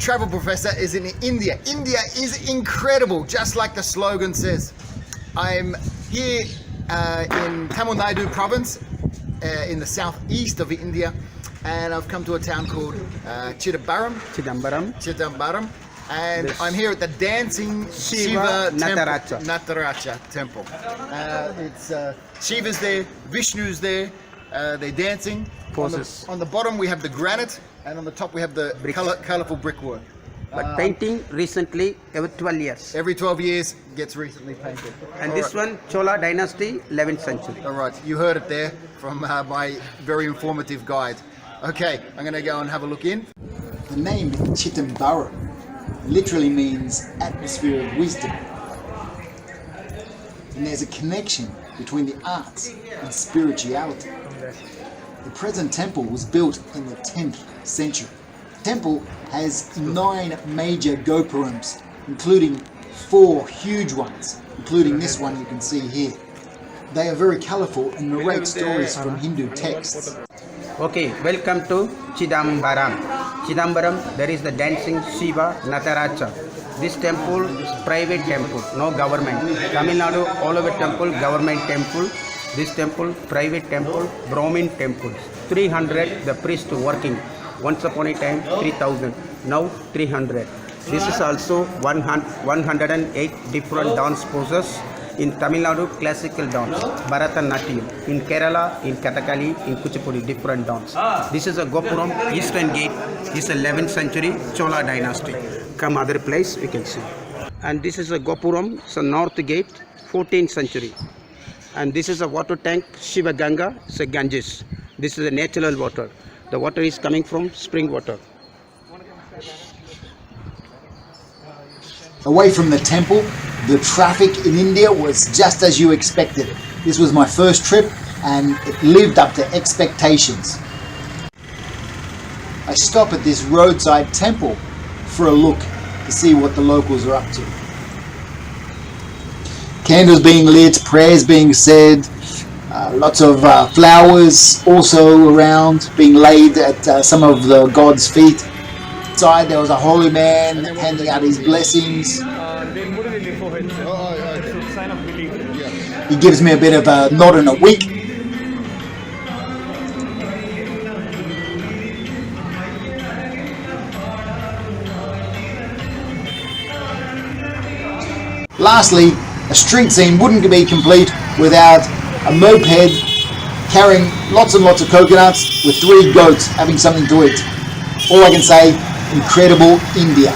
travel professor is in India. India is incredible, just like the slogan says. I'm here in Tamil Nadu province, in the southeast of India, and I've come to a town called Chidambaram, and I'm here at the dancing Shiva Nataraja Temple. It's Shiva's there, Vishnu's there. They're dancing. Poses. On the bottom we have the granite, and on the top we have the colorful brickwork. But painting recently, every 12 years. Every 12 years gets recently painted. And this one, Chola Dynasty, 11th century. All right, you heard it there from my very informative guide. Okay, I'm going to go and have a look in. The name Chidambaram literally means atmosphere of wisdom. And there's a connection between the arts and spirituality. The present temple was built in the 10th century. The temple has 9 major gopurams, including 4 huge ones, including this one you can see here. They are very colourful and narrate stories from Hindu texts. Okay, welcome to Chidambaram. Chidambaram, there is the dancing Shiva Nataraja. This temple is private temple, no government. Tamil Nadu, all over temple, government temple. This temple, private temple, Brahmin temple. 300, the priest working. Once upon a time, 3,000. Now, 300. This is also 108 different dance poses. In Tamil Nadu, classical dance, Bharatanatyam. In Kerala, in Kathakali, in Kuchipudi, different dance. This is a Gopuram, Eastern Gate. This is 11th century Chola Dynasty. Come other place, you can see. And this is a Gopuram, it's a North Gate, 14th century. And this is a water tank, Shiva Ganga, it's a Ganges. This is a natural water. The water is coming from spring water. Away from the temple, the traffic in India was just as you expected it. This was my first trip and it lived up to expectations. I stop at this roadside temple for a look to see what the locals are up to. Candles being lit, prayers being said, lots of flowers also around being laid at some of the gods' feet. Inside there was a holy man handing out his blessings. He gives me a bit of a nod and a wink. Lastly, a street scene wouldn't be complete without a moped carrying lots and lots of coconuts with 3 goats having something to eat. All I can say, incredible India.